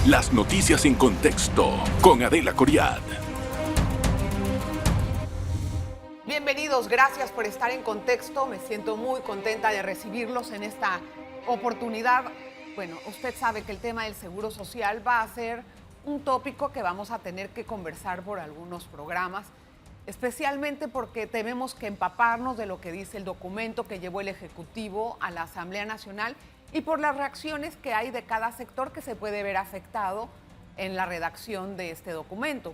Las noticias en contexto con Adela Coriad. Bienvenidos, gracias por estar en Contexto. Me siento muy contenta de recibirlos en esta oportunidad. Bueno, usted sabe que el tema del seguro social va a ser un tópico que vamos a tener que conversar por algunos programas, especialmente porque tenemos que empaparnos de lo que dice el documento que llevó el Ejecutivo a la Asamblea Nacional y por las reacciones que hay de cada sector que se puede ver afectado en la redacción de este documento.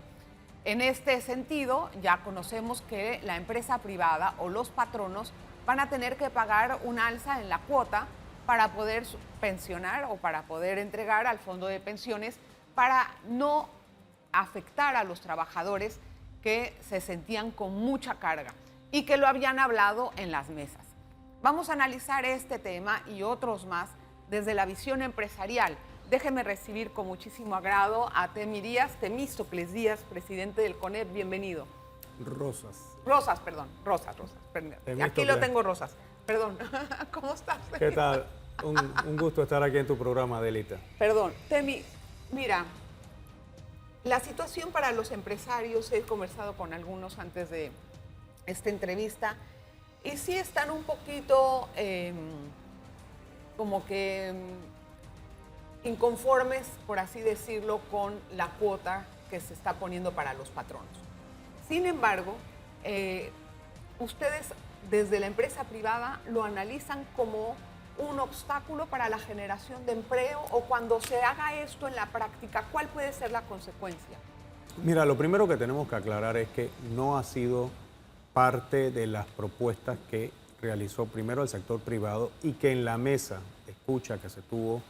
En este sentido, ya conocemos que la empresa privada o los patronos van a tener que pagar un alza en la cuota para poder pensionar o para poder entregar al fondo de pensiones para no afectar a los trabajadores que se sentían con mucha carga y que lo habían hablado en las mesas. Vamos a analizar este tema y otros más desde la visión empresarial. Déjeme recibir con muchísimo agrado a Temístocles Díaz, presidente del CONEP. Bienvenido. Rosas. Rosas. Aquí lo tengo, Rosas. Perdón. ¿Cómo estás? ¿Qué tal? Un gusto estar aquí en tu programa, Adelita. Perdón. Temi, mira, la situación para los empresarios, he conversado con algunos antes de esta entrevista, y sí están un poquito como que inconformes, por así decirlo, con la cuota que se está poniendo para los patronos. Sin embargo, ustedes desde la empresa privada lo analizan como un obstáculo para la generación de empleo, o cuando se haga esto en la práctica, ¿cuál puede ser la consecuencia? Mira, lo primero que tenemos que aclarar es que no ha sido parte de las propuestas que realizó primero el sector privado y que en la mesa de escucha que se tuvo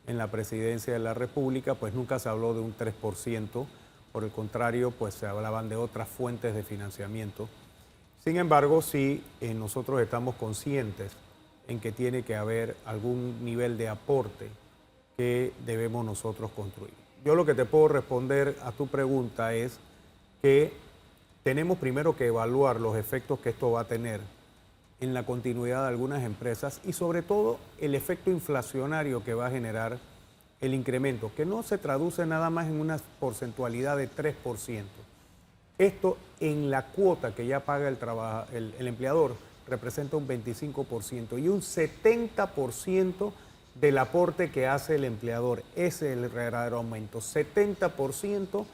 en la Presidencia de la República, pues nunca se habló de un 3%, por el contrario, pues se hablaban de otras fuentes de financiamiento. Sin embargo, sí, nosotros estamos conscientes en que tiene que haber algún nivel de aporte que debemos nosotros construir. Yo lo que te puedo responder a tu pregunta es que tenemos primero que evaluar los efectos que esto va a tener en la continuidad de algunas empresas y sobre todo el efecto inflacionario que va a generar el incremento, que no se traduce nada más en una porcentualidad de 3%. Esto en la cuota que ya paga el empleador representa un 25% y un 70% del aporte que hace el empleador. Ese es el verdadero aumento, 70%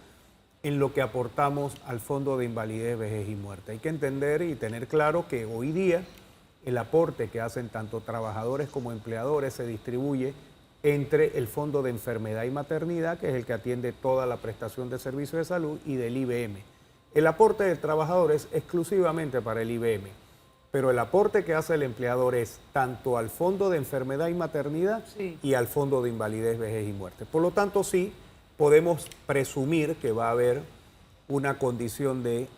en lo que aportamos al Fondo de Invalidez, Vejez y Muerte. Hay que entender y tener claro que hoy día el aporte que hacen tanto trabajadores como empleadores se distribuye entre el Fondo de Enfermedad y Maternidad, que es el que atiende toda la prestación de servicios de salud, y del IBM. El aporte del trabajador es exclusivamente para el IBM, pero el aporte que hace el empleador es tanto al Fondo de Enfermedad y Maternidad y al Fondo de Invalidez, Vejez y Muerte. Por lo tanto, sí, podemos presumir que va a haber una condición de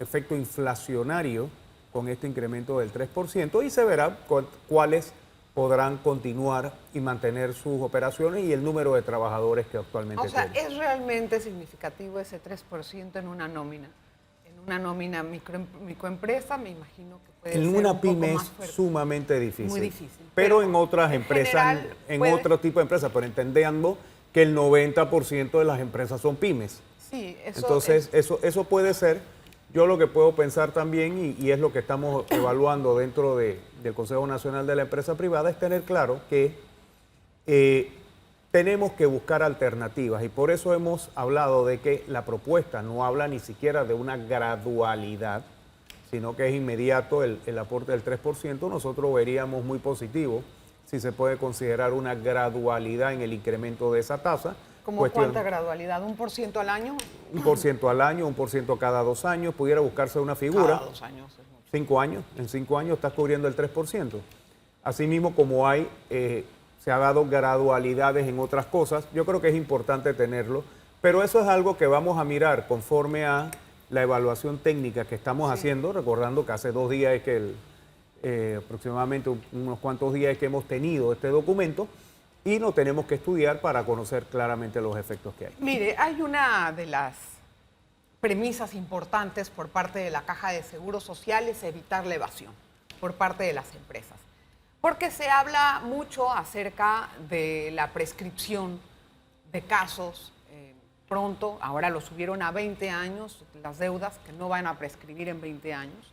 efecto inflacionario con este incremento del 3% y se verá cuáles podrán continuar y mantener sus operaciones y el número de trabajadores que actualmente tienen. O sea, ¿es realmente significativo ese 3% en una nómina? En una nómina microempresa, me imagino que puede ser en un una poco pyme más es fuerte. sumamente difícil. Muy difícil. Pero en otras empresas, general, en otro tipo de empresas, pero entendiendo que el 90% de las empresas son pymes. Sí, eso entonces, eso puede ser. Yo lo que puedo pensar también, y es lo que estamos evaluando dentro del Consejo Nacional de la Empresa Privada, es tener claro que tenemos que buscar alternativas y por eso hemos hablado de que la propuesta no habla ni siquiera de una gradualidad, sino que es inmediato el aporte del 3%. Nosotros veríamos muy positivo si se puede considerar una gradualidad en el incremento de esa tasa. ¿Cómo cuánta gradualidad? ¿1% al año? 1% al año, 1% cada 2 años, pudiera buscarse una figura. Cada 2 años. 5 años, en 5 años estás cubriendo el 3%. Asimismo, como hay, se ha dado gradualidades en otras cosas, yo creo que es importante tenerlo, pero eso es algo que vamos a mirar conforme a la evaluación técnica que estamos haciendo, recordando que hace 2 días es que aproximadamente unos cuantos días es que hemos tenido este documento, y lo tenemos que estudiar para conocer claramente los efectos que hay. Mire, hay una de las premisas importantes por parte de la Caja de Seguro Social, es evitar la evasión por parte de las empresas. Porque se habla mucho acerca de la prescripción de casos pronto, ahora lo subieron a 20 años, las deudas que no van a prescribir en 20 años,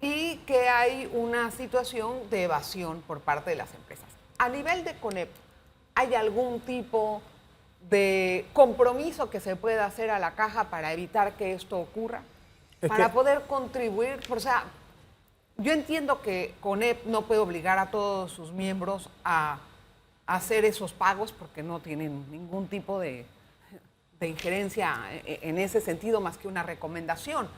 y que hay una situación de evasión por parte de las empresas. A nivel de CONEP, ¿hay algún tipo de compromiso que se pueda hacer a la caja para evitar que esto ocurra? Para poder contribuir, o sea, yo entiendo que CONEP no puede obligar a todos sus miembros a hacer esos pagos porque no tienen ningún tipo de injerencia en ese sentido más que una recomendación.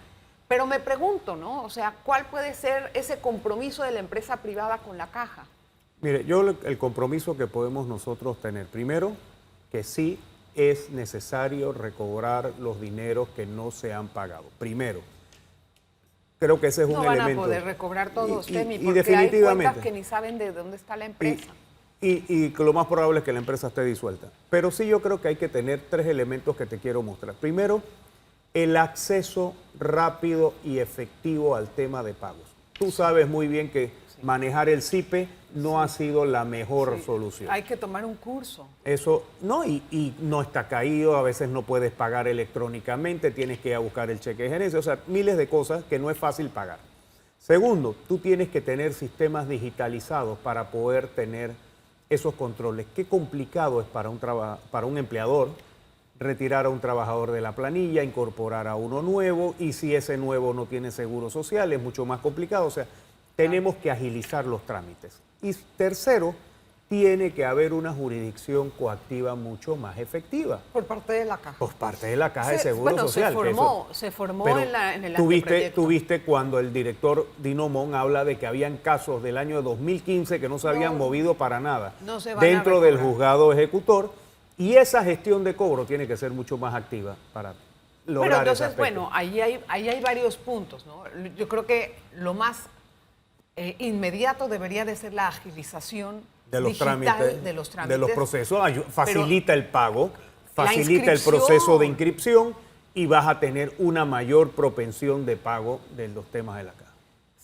Pero me pregunto, ¿no? O sea, ¿cuál puede ser ese compromiso de la empresa privada con la caja? Mire, el compromiso que podemos nosotros tener, primero, que sí es necesario recobrar los dineros que no se han pagado. Primero, creo que ese es un elemento. No van a poder recobrar todos, Temi, porque definitivamente, hay cuentas que ni saben de dónde está la empresa. Y lo más probable es que la empresa esté disuelta. Pero sí yo creo que hay que tener 3 elementos que te quiero mostrar. Primero, el acceso rápido y efectivo al tema de pagos. Tú sabes muy bien que manejar el SIPE no ha sido la mejor solución. Hay que tomar un curso. Eso, no, y no está caído, a veces no puedes pagar electrónicamente, tienes que ir a buscar el cheque de gerencia, o sea, miles de cosas que no es fácil pagar. Segundo, tú tienes que tener sistemas digitalizados para poder tener esos controles. Qué complicado es para un empleador retirar a un trabajador de la planilla, incorporar a uno nuevo, y si ese nuevo no tiene seguro social, es mucho más complicado. O sea, tenemos que agilizar los trámites. Y tercero, tiene que haber una jurisdicción coactiva mucho más efectiva. Por parte de la Caja. Por parte de la Caja de Seguro Social. Se formó en el Tuviste cuando el director Dinomón habla de que habían casos del año 2015 que no se habían movido para nada dentro del juzgado ejecutor, y esa gestión de cobro tiene que ser mucho más activa para lograr. Pero entonces, bueno, ahí hay varios puntos, ¿no? Yo creo que lo más inmediato debería de ser la agilización de los trámites, de los procesos, facilita el pago, facilita el proceso de inscripción y vas a tener una mayor propensión de pago de los temas de la caja.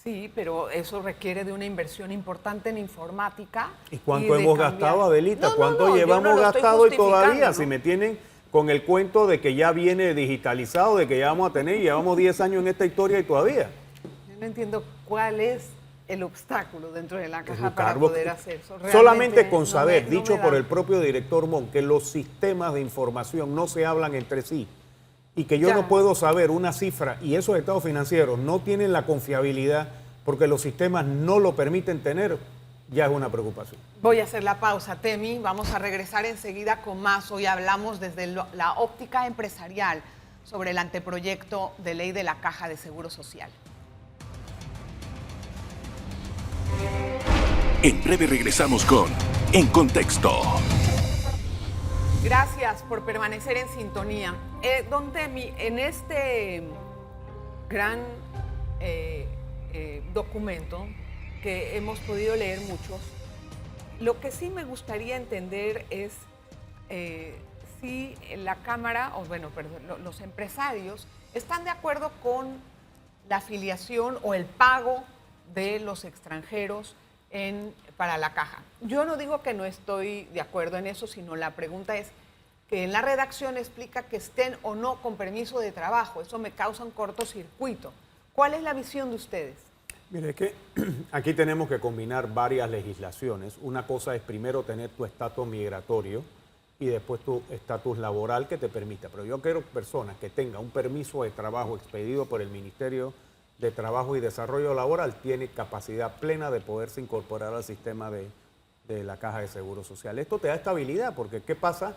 Sí, pero eso requiere de una inversión importante en informática. ¿Y cuánto hemos gastado, Adelita? ¿Cuánto llevamos gastado y todavía? Si me tienen con el cuento de que ya viene digitalizado, de que ya vamos a tener, llevamos 10 años en esta historia y todavía. Yo no entiendo cuál es el obstáculo dentro de la caja para poder hacer eso. Solamente con saber, dicho por el propio director Mon, que los sistemas de información no se hablan entre sí y que yo no puedo saber una cifra, y esos estados financieros no tienen la confiabilidad porque los sistemas no lo permiten tener, ya es una preocupación. Voy a hacer la pausa, Temi, vamos a regresar enseguida con más. Hoy hablamos desde la óptica empresarial sobre el anteproyecto de ley de la Caja de Seguro Social. En breve regresamos con En Contexto. Gracias por permanecer en sintonía. Don Temi, en este gran documento que hemos podido leer muchos, lo que sí me gustaría entender es si la Cámara, los empresarios están de acuerdo con la afiliación o el pago de los extranjeros para la caja. Yo no digo que no estoy de acuerdo en eso, sino la pregunta es que en la redacción explica que estén o no con permiso de trabajo. Eso me causa un cortocircuito. ¿Cuál es la visión de ustedes? Mire, es que aquí tenemos que combinar varias legislaciones. Una cosa es primero tener tu estatus migratorio y después tu estatus laboral que te permita. Pero yo quiero personas que tengan un permiso de trabajo expedido por el Ministerio de Trabajo y Desarrollo Laboral, tiene capacidad plena de poderse incorporar al sistema de la Caja de Seguro Social. Esto te da estabilidad, porque ¿qué pasa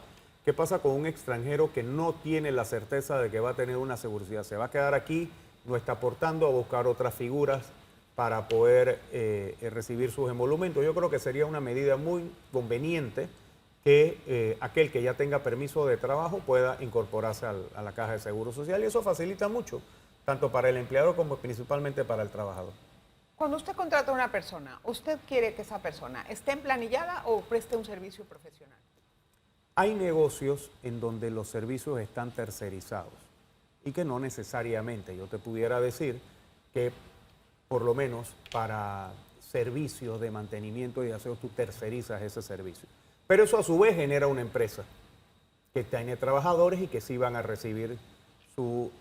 con un extranjero que no tiene la certeza de que va a tener una seguridad? Se va a quedar aquí, no está aportando a buscar otras figuras para poder recibir sus emolumentos. Yo creo que sería una medida muy conveniente que aquel que ya tenga permiso de trabajo pueda incorporarse a la Caja de Seguro Social, y eso facilita mucho, tanto para el empleador como principalmente para el trabajador. Cuando usted contrata a una persona, ¿usted quiere que esa persona esté emplanillada o preste un servicio profesional? Hay negocios en donde los servicios están tercerizados y que no necesariamente. Yo te pudiera decir que por lo menos para servicios de mantenimiento y aseo tú tercerizas ese servicio. Pero eso a su vez genera una empresa. que tiene trabajadores y que sí van a recibir su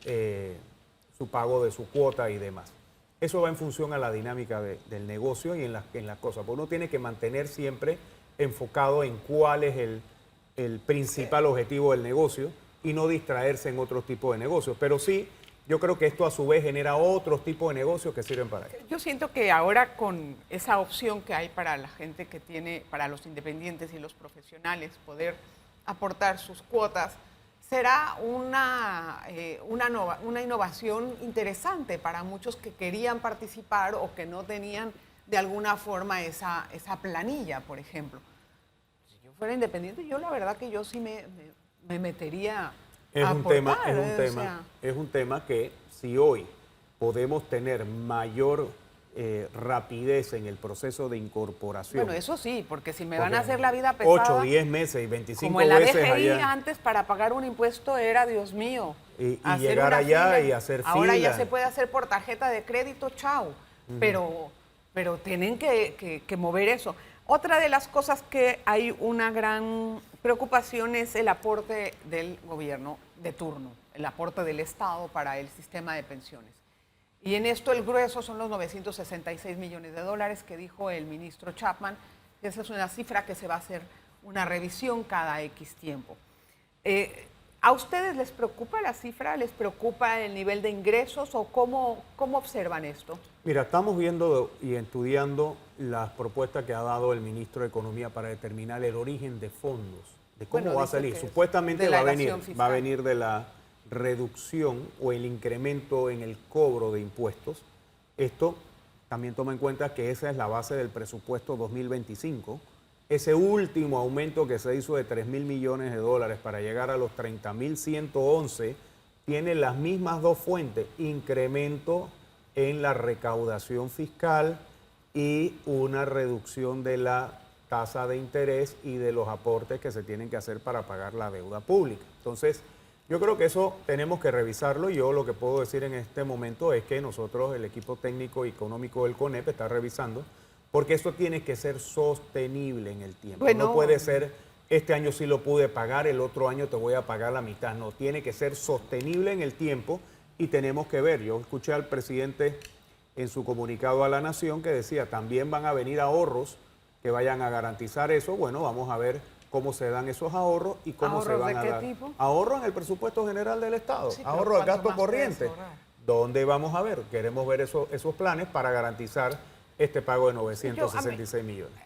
pago de su cuota y demás. Eso va en función a la dinámica del negocio y en las cosas. Porque uno tiene que mantener siempre enfocado en cuál es el principal objetivo del negocio y no distraerse en otros tipos de negocios. Pero sí, yo creo que esto a su vez genera otros tipos de negocios que sirven para eso. Yo siento que ahora con esa opción que hay para la gente que tiene, para los independientes y los profesionales, poder aportar sus cuotas, será una innovación interesante para muchos que querían participar o que no tenían de alguna forma esa planilla, por ejemplo. Si yo fuera independiente, yo la verdad que yo sí me metería a aportar. Es un tema que si hoy podemos tener mayor rapidez en el proceso de incorporación. Bueno, eso sí, porque si me van a hacer la vida pesada. 8, 10 meses y 25 como en la veces DGI allá. antes para pagar un impuesto era, Dios mío. Y llegar allá fila. y hacer fila. Ahora ya se puede hacer por tarjeta de crédito, chao. Pero tienen que mover eso. Otra de las cosas que hay una gran preocupación es el aporte del gobierno de turno, el aporte del Estado para el sistema de pensiones. Y en esto el grueso son los 966 millones de dólares que dijo el ministro Chapman. Esa es una cifra que se va a hacer una revisión cada X tiempo. ¿A ustedes les preocupa la cifra? ¿Les preocupa el nivel de ingresos o cómo observan esto? Mira, estamos viendo y estudiando las propuestas que ha dado el ministro de Economía para determinar el origen de fondos, de cómo va a salir. Supuestamente va a venir de la reducción o el incremento en el cobro de impuestos. Esto también toma en cuenta que esa es la base del presupuesto 2025. Ese último aumento que se hizo de 3.000 millones de dólares para llegar a los 30.111 tiene las mismas dos fuentes, incremento en la recaudación fiscal y una reducción de la tasa de interés y de los aportes que se tienen que hacer para pagar la deuda pública. Entonces, yo creo que eso tenemos que revisarlo. Yo lo que puedo decir en este momento es que nosotros, el equipo técnico y económico del CONEP, está revisando, porque esto tiene que ser sostenible en el tiempo. Bueno, no puede ser, este año sí lo pude pagar, el otro año te voy a pagar la mitad. No, tiene que ser sostenible en el tiempo y tenemos que ver. Yo escuché al presidente en su comunicado a la Nación que decía, también van a venir ahorros que vayan a garantizar eso. Bueno, vamos a ver cómo se dan esos ahorros y cómo se van a dar. Tipo? Ahorros en el presupuesto general del Estado, sí, ahorros de gasto corriente. ¿Dónde vamos a ver? Queremos ver esos planes para garantizar este pago de 966 millones.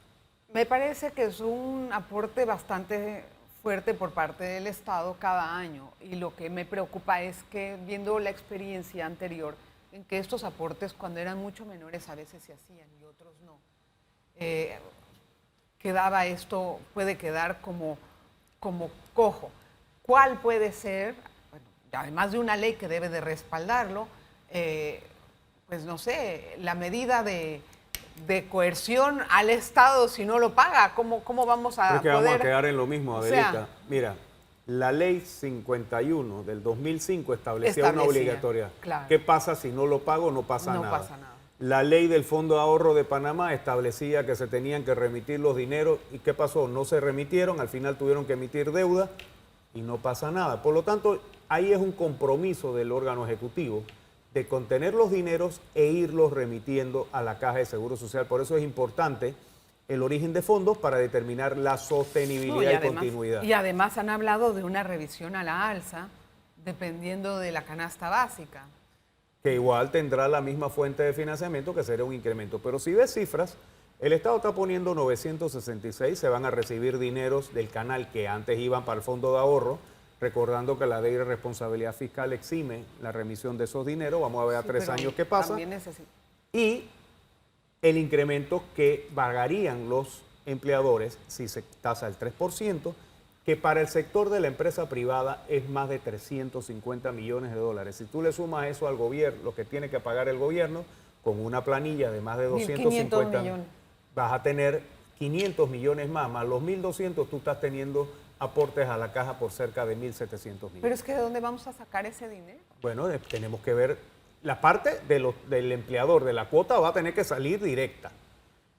Me parece que es un aporte bastante fuerte por parte del Estado cada año y lo que me preocupa es que viendo la experiencia anterior en que estos aportes cuando eran mucho menores a veces se hacían y otros no, quedaba esto, puede quedar como cojo. ¿Cuál puede ser, bueno, además de una ley que debe de respaldarlo, pues no sé, la medida de coerción al Estado si no lo paga? ¿Cómo vamos a Creo que poder? Vamos a quedar en lo mismo, Adelita. Mira, la ley 51 del 2005 establecía una obligatoriedad. Claro. ¿Qué pasa si no lo pago? No pasa nada. No pasa nada. La ley del Fondo de Ahorro de Panamá establecía que se tenían que remitir los dineros. ¿Y qué pasó? No se remitieron, al final tuvieron que emitir deuda y no pasa nada. Por lo tanto, ahí es un compromiso del órgano ejecutivo de contener los dineros e irlos remitiendo a la Caja de Seguro Social. Por eso es importante el origen de fondos para determinar la sostenibilidad y continuidad. Y además han hablado de una revisión a la alza dependiendo de la canasta básica. Que igual tendrá la misma fuente de financiamiento que será un incremento. Pero si ves cifras, el Estado está poniendo 966, se van a recibir dineros del canal que antes iban para el Fondo de Ahorro, recordando que la ley de responsabilidad fiscal exime la remisión de esos dineros. Vamos a ver a 3 años qué pasa. Y el incremento que pagarían los empleadores si se tasa el 3%, que para el sector de la empresa privada es más de 350 millones de dólares. Si tú le sumas eso al gobierno, lo que tiene que pagar el gobierno, con una planilla de más de 250 millones, vas a tener 500 millones más los 1.200 tú estás teniendo aportes a la caja por cerca de 1.700 millones. Pero es que ¿de dónde vamos a sacar ese dinero? Bueno, tenemos que ver la parte del empleador, de la cuota va a tener que salir directa.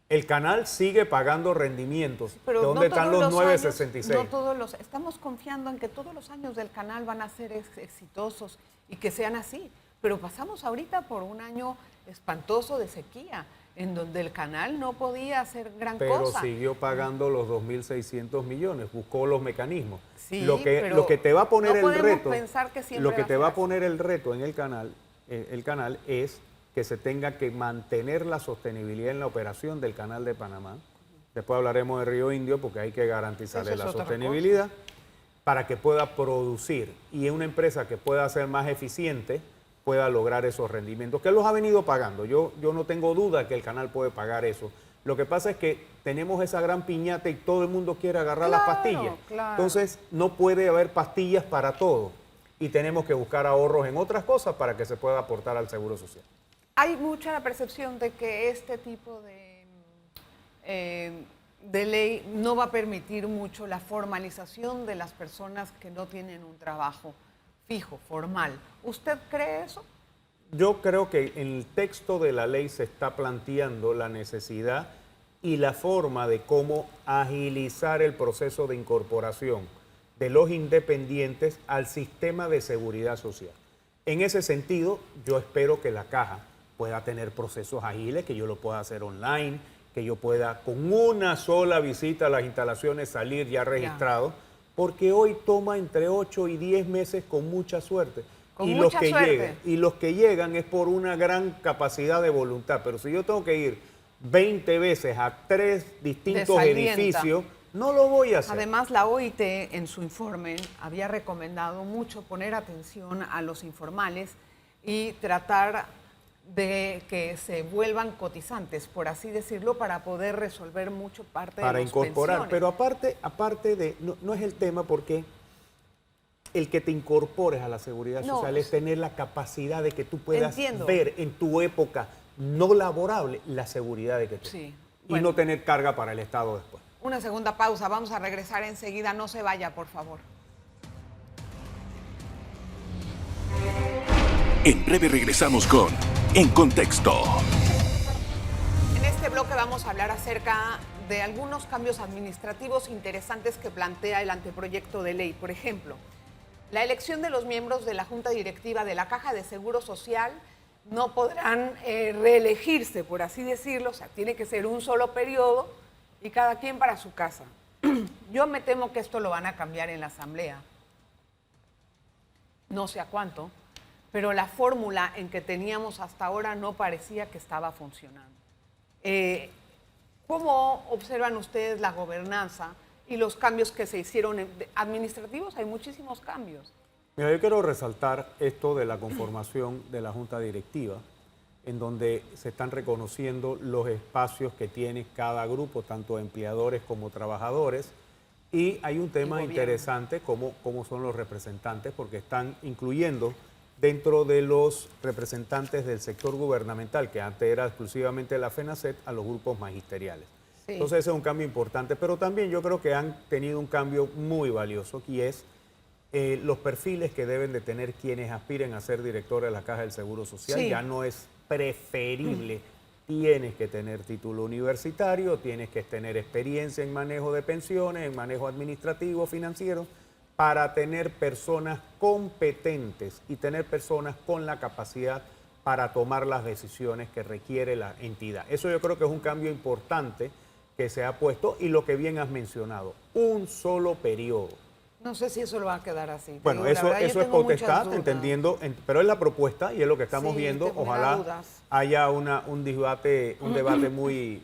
El canal sigue pagando rendimientos. Pero ¿De dónde no están todos los años, 9.66? no todos los, estamos confiando en que todos los años del canal van a ser exitosos y que sean así. Pero pasamos ahorita por un año espantoso de sequía, en donde el canal no podía hacer gran Pero cosa. siguió pagando los 2.600 millones, buscó los mecanismos. Sí, lo pero que te va a poner no el podemos reto, pensar que siempre lo que va a te ser va a así. poner el reto en el canal es que se tenga que mantener la sostenibilidad en la operación del canal de Panamá. Después hablaremos de Río Indio porque hay que garantizarle Eso es la otra sostenibilidad para que pueda producir y es una empresa que pueda ser más eficiente pueda lograr esos rendimientos, que los ha venido pagando. Yo no tengo duda que el canal puede pagar eso. Lo que pasa es que tenemos esa gran piñata y todo el mundo quiere agarrar las pastillas. Claro. Entonces no puede haber pastillas para todo y tenemos que buscar ahorros en otras cosas para que se pueda aportar al Seguro Social. Hay mucha la percepción de que este tipo de ley no va a permitir mucho la formalización de las personas que no tienen un trabajo fijo, formal. ¿Usted cree eso? Yo creo que en el texto de la ley se está planteando la necesidad y la forma de cómo agilizar el proceso de incorporación de los independientes al sistema de seguridad social. En ese sentido, yo espero que la Caja pueda tener procesos ágiles, que yo lo pueda hacer online, que yo pueda con una sola visita a las instalaciones salir ya registrado, porque hoy toma entre 8 y 10 meses con mucha suerte. Y los que llegan es por una gran capacidad de voluntad. Pero si yo tengo que ir 20 veces a 3 distintos edificios, no lo voy a hacer. Además, la OIT en su informe había recomendado mucho poner atención a los informales y tratar de que se vuelvan cotizantes, por así decirlo, para poder resolver mucho parte de las incorporar, pensiones. pero aparte de, no es el tema porque el que te incorpores a la seguridad social es tener la capacidad de que tú puedas ver en tu época no laborable la seguridad de que tú y no tener carga para el Estado después. Una segunda pausa, vamos a regresar enseguida, no se vaya, por favor. En breve regresamos con En Contexto. En este bloque vamos a hablar acerca de algunos cambios administrativos interesantes que plantea el anteproyecto de ley. Por ejemplo, la elección de los miembros de la Junta Directiva de la Caja de Seguro Social no podrán reelegirse, por así decirlo, o sea, tiene que ser un solo periodo y cada quien para su casa. Yo me temo que esto lo van a cambiar en la Asamblea, no sé a cuánto, pero la fórmula en que teníamos hasta ahora no parecía que estaba funcionando. ¿Cómo observan ustedes la gobernanza y los cambios que se hicieron administrativos? Hay muchísimos cambios. Mira, yo quiero resaltar esto de la conformación de la Junta Directiva, en donde se están reconociendo los espacios que tiene cada grupo, tanto empleadores como trabajadores, y hay un tema interesante como son los representantes, porque están incluyendo dentro de los representantes del sector gubernamental, que antes era exclusivamente la FENACET, a los grupos magisteriales. Sí. Entonces ese es un cambio importante, pero también yo creo que han tenido un cambio muy valioso, y es los perfiles que deben de tener quienes aspiren a ser directores de la Caja del Seguro Social. Sí. Ya no es preferible, tienes que tener título universitario, tienes que tener experiencia en manejo de pensiones, en manejo administrativo, financiero, para tener personas competentes y tener personas con la capacidad para tomar las decisiones que requiere la entidad. Eso yo creo que es un cambio importante que se ha puesto, y lo que bien has mencionado, un solo periodo. No sé si eso lo va a quedar así. Bueno, eso es potestad, entendiendo, pero es la propuesta y es lo que estamos viendo. Ojalá haya un debate muy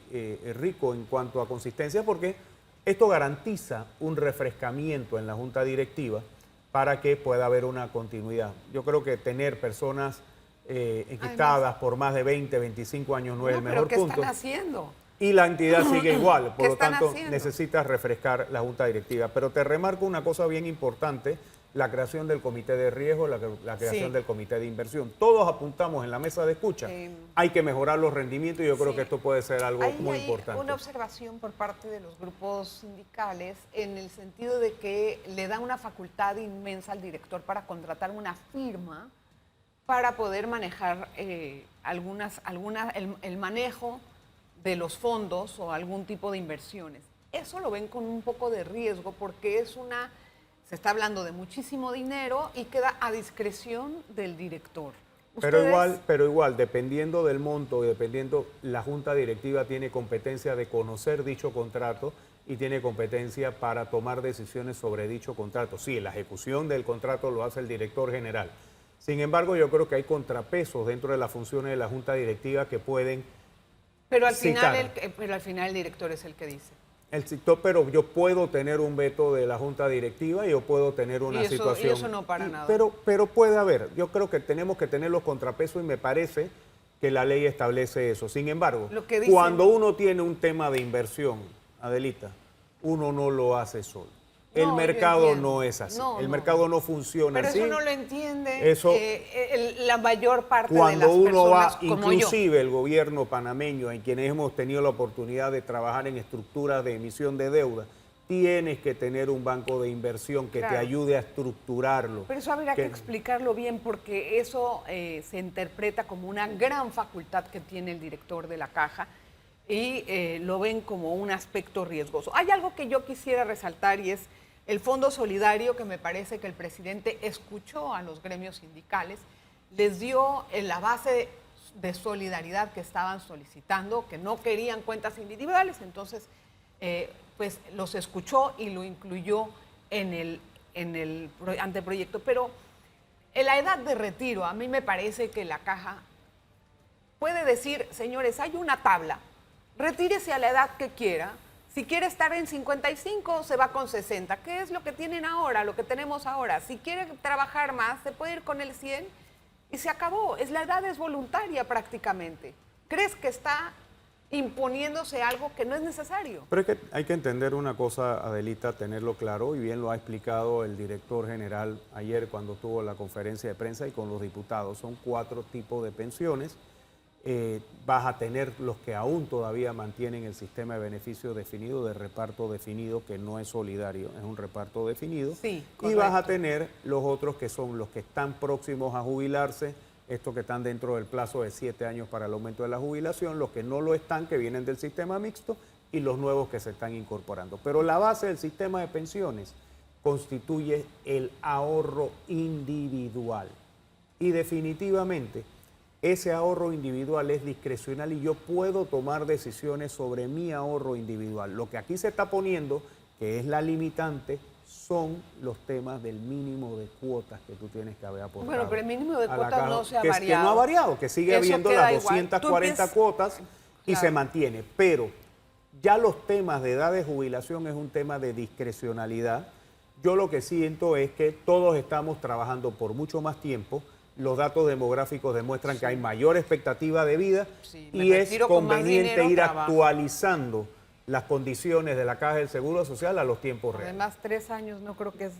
rico en cuanto a consistencia, porque esto garantiza un refrescamiento en la Junta Directiva para que pueda haber una continuidad. Yo creo que tener personas enquistadas por más de 20, 25 años no es el mejor punto. ¿Qué están haciendo? Y la entidad sigue igual, por lo tanto necesitas refrescar la Junta Directiva. Pero te remarco una cosa bien importante, la creación del comité de riesgo, la creación del comité de inversión. Todos apuntamos en la mesa de escucha, hay que mejorar los rendimientos, y yo creo que esto puede ser algo muy importante. Hay una observación por parte de los grupos sindicales en el sentido de que le da una facultad inmensa al director para contratar una firma para poder manejar el manejo de los fondos o algún tipo de inversiones. Eso lo ven con un poco de riesgo porque se está hablando de muchísimo dinero y queda a discreción del director. Pero igual, dependiendo del monto y dependiendo, la Junta Directiva tiene competencia de conocer dicho contrato y tiene competencia para tomar decisiones sobre dicho contrato. Sí, la ejecución del contrato lo hace el director general. Sin embargo, yo creo que hay contrapesos dentro de las funciones de la Junta Directiva que pueden pero al final el director es el que dice. Pero yo puedo tener un veto de la Junta Directiva y yo puedo tener una situación. Y eso no para nada. Pero puede haber. Yo creo que tenemos que tener los contrapesos y me parece que la ley establece eso. Sin embargo, cuando uno tiene un tema de inversión, Adelita, uno no lo hace solo. El mercado no es así. El mercado no funciona así. Pero eso no lo entiende la mayor parte de las personas cuando uno va, como inclusive yo. El gobierno panameño, en quienes hemos tenido la oportunidad de trabajar en estructuras de emisión de deuda, tienes que tener un banco de inversión que te ayude a estructurarlo. Pero eso habría que explicarlo bien porque eso se interpreta como una gran facultad que tiene el director de la Caja y lo ven como un aspecto riesgoso. Hay algo que yo quisiera resaltar y es el Fondo Solidario, que me parece que el presidente escuchó a los gremios sindicales, les dio la base de solidaridad que estaban solicitando, que no querían cuentas individuales, entonces pues los escuchó y lo incluyó en el anteproyecto. Pero en la edad de retiro, a mí me parece que la Caja puede decir, señores, hay una tabla, retírese a la edad que quiera. Si quiere estar en 55, se va con 60. ¿Qué es lo que tienen ahora, lo que tenemos ahora? Si quiere trabajar más, se puede ir con el 100 y se acabó. La edad es voluntaria prácticamente. ¿Crees que está imponiéndose algo que no es necesario? Pero es que hay que entender una cosa, Adelita, tenerlo claro, y bien lo ha explicado el director general ayer cuando tuvo la conferencia de prensa y con los diputados. Son 4 tipos de pensiones. Vas a tener los que aún todavía mantienen el sistema de beneficio definido, de reparto definido, que no es solidario, es un reparto definido. Sí, y vas a tener los otros que son los que están próximos a jubilarse, estos que están dentro del plazo de 7 años para el aumento de la jubilación, los que no lo están, que vienen del sistema mixto, y los nuevos que se están incorporando. Pero la base del sistema de pensiones constituye el ahorro individual. Y definitivamente ese ahorro individual es discrecional y yo puedo tomar decisiones sobre mi ahorro individual. Lo que aquí se está poniendo, que es la limitante, son los temas del mínimo de cuotas que tú tienes que haber aportado. Bueno, pero el mínimo de cuotas no se ha variado. Que no ha variado, que sigue habiendo las 240 cuotas y se mantiene. Pero ya los temas de edad de jubilación es un tema de discrecionalidad. Yo lo que siento es que todos estamos trabajando por mucho más tiempo. Los datos demográficos demuestran que hay mayor expectativa de vida y es conveniente ir actualizando las condiciones de la Caja del Seguro Social a los tiempos reales. Además, 3 años no creo que es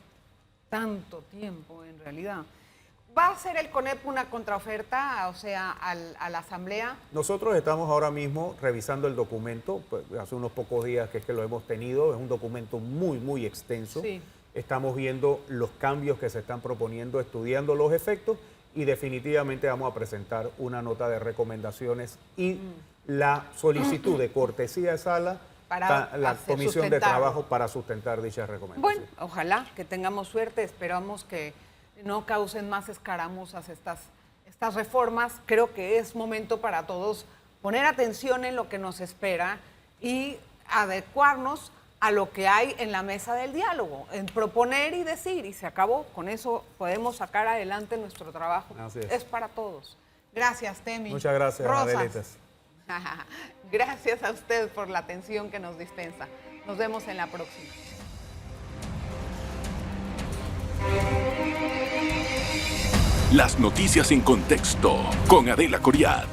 tanto tiempo en realidad. ¿Va a hacer el CONEP una contraoferta, o sea, a la Asamblea? Nosotros estamos ahora mismo revisando el documento, pues, hace unos pocos días que es que lo hemos tenido, es un documento muy extenso. Sí. Estamos viendo los cambios que se están proponiendo, estudiando los efectos, y definitivamente vamos a presentar una nota de recomendaciones y la solicitud de cortesía de sala para la Comisión de Trabajo para sustentar dichas recomendaciones. Bueno, ojalá que tengamos suerte, esperamos que no causen más escaramuzas estas reformas. Creo que es momento para todos poner atención en lo que nos espera y adecuarnos a lo que hay en la mesa del diálogo, en proponer y decir, y se acabó. Con eso podemos sacar adelante nuestro trabajo. Así es para todos. Gracias, Temi. Muchas gracias, Adelitas. Gracias a usted por la atención que nos dispensa. Nos vemos en la próxima. Las noticias en contexto con Adela Coriad.